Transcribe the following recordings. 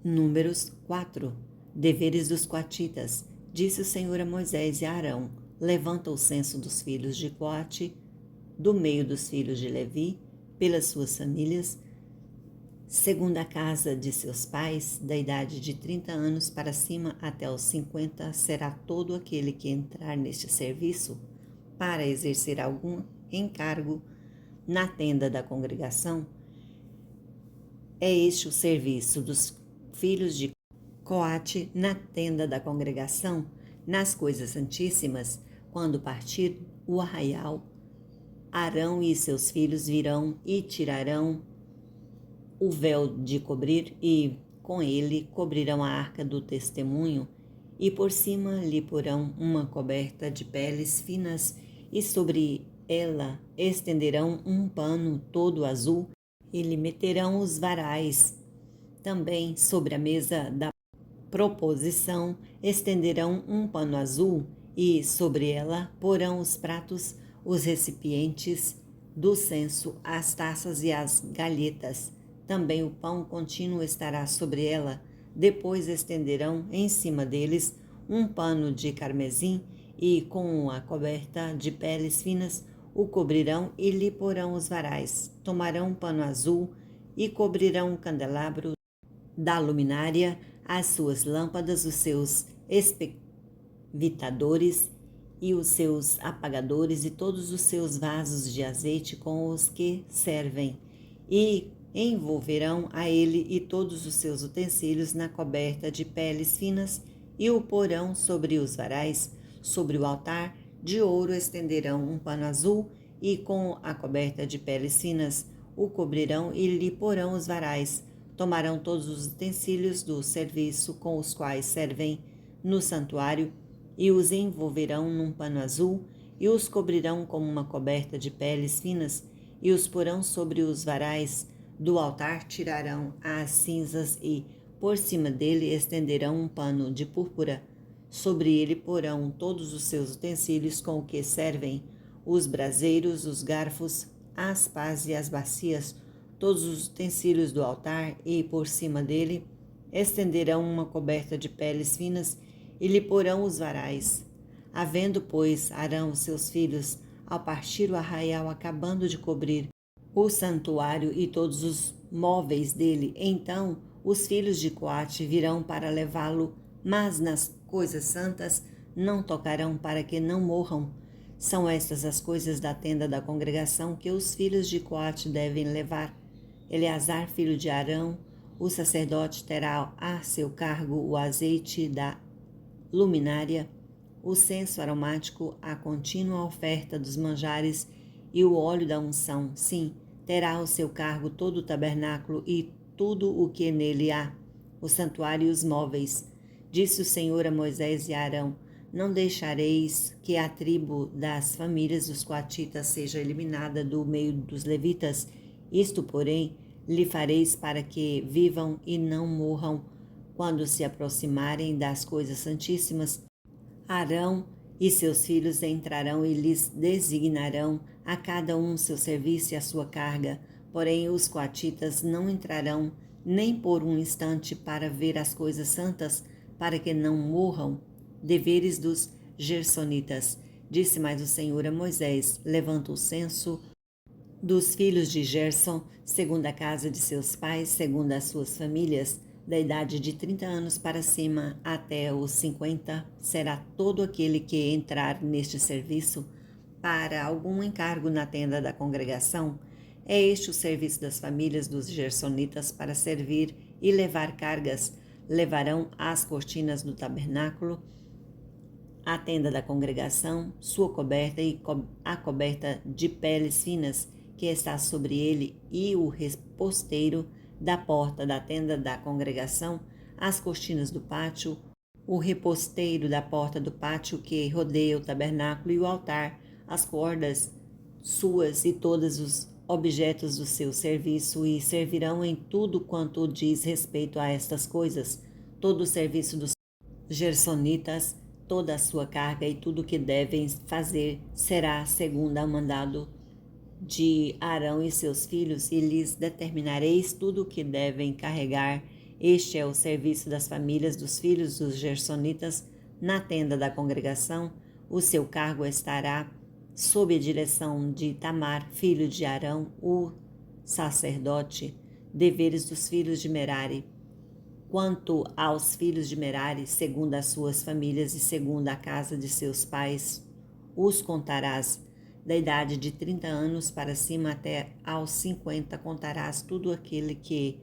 Números 4. Deveres dos coatitas. Disse o Senhor a Moisés e a Arão: levanta o censo dos filhos de Coate, do meio dos filhos de Levi, pelas suas famílias, segundo a casa de seus pais, da idade de 30 anos para cima até os 50, será todo aquele que entrar neste serviço para exercer algum encargo na tenda da congregação. É este o serviço dos filhos de Coate na tenda da congregação, nas coisas santíssimas. Quando partir o arraial, Arão e seus filhos virão e tirarão o véu de cobrir e com ele cobrirão a arca do testemunho, e por cima lhe porão uma coberta de peles finas, e sobre ela estenderão um pano todo azul e lhe meterão os varais. Também sobre a mesa da proposição estenderão um pano azul e sobre ela porão os pratos, os recipientes do censo, as taças e as galhetas. Também o pão contínuo estará sobre ela. Depois estenderão em cima deles um pano de carmesim e com a coberta de peles finas o cobrirão e lhe porão os varais. Tomarão um pano azul e cobrirão o candelabro da luminária, as suas lâmpadas, os seus espevitadores e os seus apagadores e todos os seus vasos de azeite com os que servem, e envolverão a ele e todos os seus utensílios na coberta de peles finas e o porão sobre os varais. Sobre o altar de ouro estenderão um pano azul e com a coberta de peles finas o cobrirão e lhe porão os varais. Tomarão todos os utensílios do serviço com os quais servem no santuário e os envolverão num pano azul e os cobrirão com uma coberta de peles finas e os porão sobre os varais do altar. Tirarão as cinzas e, por cima dele, estenderão um pano de púrpura. Sobre ele porão todos os seus utensílios com o que servem, os braseiros, os garfos, as pás e as bacias, todos os utensílios do altar, e por cima dele estenderão uma coberta de peles finas e lhe porão os varais. Havendo, pois, Arão e seus filhos, ao partir o arraial, acabando de cobrir o santuário e todos os móveis dele, então os filhos de Coate virão para levá-lo, mas nas coisas santas não tocarão, para que não morram. São estas as coisas da tenda da congregação que os filhos de Coate devem levar. Eleazar, filho de Arão, o sacerdote, terá a seu cargo o azeite da luminária, o censo aromático, a contínua oferta dos manjares e o óleo da unção. Sim, terá ao seu cargo todo o tabernáculo e tudo o que nele há, o santuário e os móveis. Disse o Senhor a Moisés e a Arão: não deixareis que a tribo das famílias dos coatitas seja eliminada do meio dos levitas. Isto, porém, lhe fareis para que vivam e não morram. Quando se aproximarem das coisas santíssimas, Arão e seus filhos entrarão e lhes designarão a cada um seu serviço e a sua carga. Porém, os coatitas não entrarão nem por um instante para ver as coisas santas, para que não morram. Deveres dos gersonitas. Disse mais o Senhor a Moisés: levanta o censo dos filhos de Gerson, segundo a casa de seus pais, segundo as suas famílias, da idade de 30 anos para cima até os 50, será todo aquele que entrar neste serviço para algum encargo na tenda da congregação. É este o serviço das famílias dos gersonitas para servir e levar cargas. Levarão as cortinas do tabernáculo, a tenda da congregação, sua coberta e a coberta de peles finas que está sobre ele, e o reposteiro da porta da tenda da congregação, as cortinas do pátio, o reposteiro da porta do pátio que rodeia o tabernáculo e o altar, as cordas suas e todos os objetos do seu serviço, e servirão em tudo quanto diz respeito a estas coisas. Todo o serviço dos gersonitas, toda a sua carga e tudo o que devem fazer será segundo o mandado de Arão e seus filhos, e lhes determinareis tudo o que devem carregar Este é o serviço das famílias dos filhos dos gersonitas na tenda da congregação. O seu cargo estará sob a direção de Itamar, filho de Arão, o sacerdote. Deveres dos filhos de Merari. Quanto aos filhos de Merari, segundo as suas famílias e segundo a casa de seus pais, os contarás. Da idade de 30 anos para cima até aos 50, contarás tudo aquele que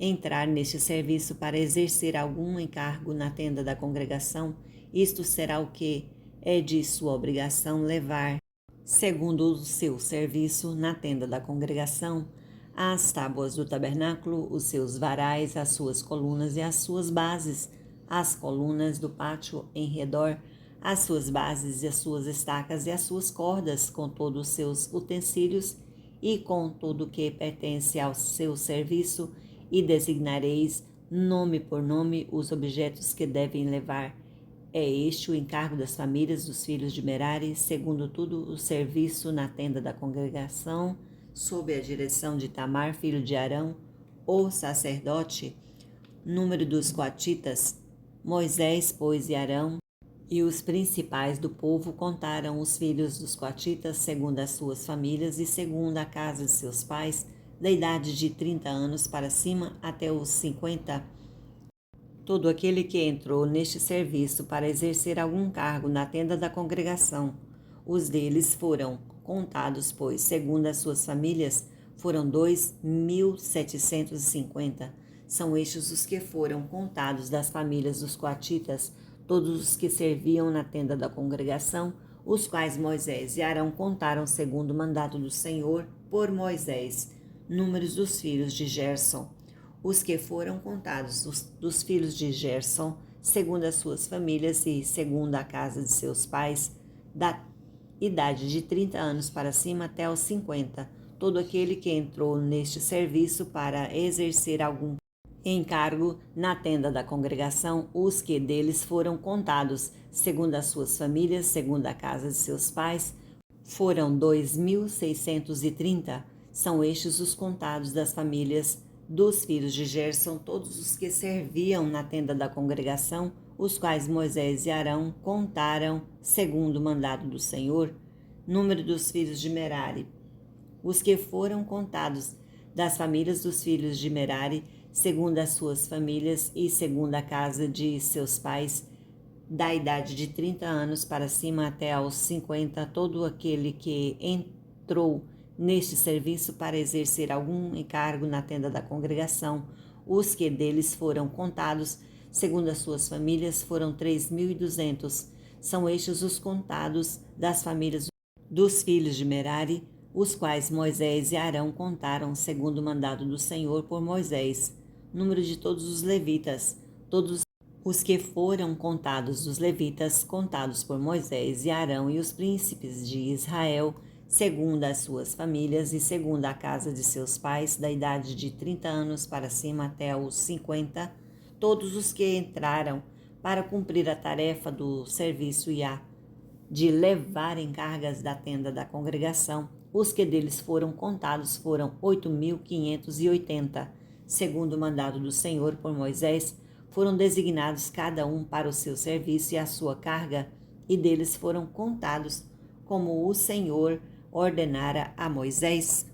entrar neste serviço para exercer algum encargo na tenda da congregação. Isto será o que é de sua obrigação levar, segundo o seu serviço na tenda da congregação, as tábuas do tabernáculo, os seus varais, as suas colunas e as suas bases, as colunas do pátio em redor, as suas bases e as suas estacas e as suas cordas, com todos os seus utensílios e com tudo que pertence ao seu serviço, e designareis nome por nome os objetos que devem levar. É este o encargo das famílias dos filhos de Merari, segundo tudo o serviço na tenda da congregação, sob a direção de Itamar, filho de Arão, o sacerdote. Número dos coatitas. Moisés, pois, e Arão e os principais do povo contaram os filhos dos coatitas segundo as suas famílias e segundo a casa de seus pais, da idade de 30 anos para cima até os 50. Todo aquele que entrou neste serviço para exercer algum cargo na tenda da congregação. Os deles foram contados, pois, segundo as suas famílias, foram 2.750. São estes os que foram contados das famílias dos coatitas, todos os que serviam na tenda da congregação, os quais Moisés e Arão contaram segundo o mandato do Senhor por Moisés. Números dos filhos de Gerson. Os que foram contados dos filhos de Gerson, segundo as suas famílias e segundo a casa de seus pais, da idade de 30 anos para cima até os 50, todo aquele que entrou neste serviço para exercer algum encargo na tenda da congregação, os que deles foram contados, segundo as suas famílias, segundo a casa de seus pais, foram 2.630. São estes os contados das famílias dos filhos de Gerson, todos os que serviam na tenda da congregação, os quais Moisés e Arão contaram segundo o mandado do Senhor. Número dos filhos de Merari. Os que foram contados das famílias dos filhos de Merari, segundo as suas famílias e segundo a casa de seus pais, da idade de 30 anos para cima até aos 50, todo aquele que entrou neste serviço para exercer algum encargo na tenda da congregação. Os que deles foram contados, segundo as suas famílias, foram 3.200. São estes os contados das famílias dos filhos de Merari, os quais Moisés e Arão contaram, segundo o mandado do Senhor por Moisés. Número de todos os levitas. Todos os que foram contados dos levitas, contados por Moisés e Arão e os príncipes de Israel, segundo as suas famílias e segundo a casa de seus pais, da idade de 30 anos para cima até os 50, todos os que entraram para cumprir a tarefa do serviço e a de levarem cargas da tenda da congregação. Os que deles foram contados foram 8.580. Segundo o mandado do Senhor por Moisés, foram designados cada um para o seu serviço e a sua carga, e deles foram contados como o Senhor ordenara a Moisés.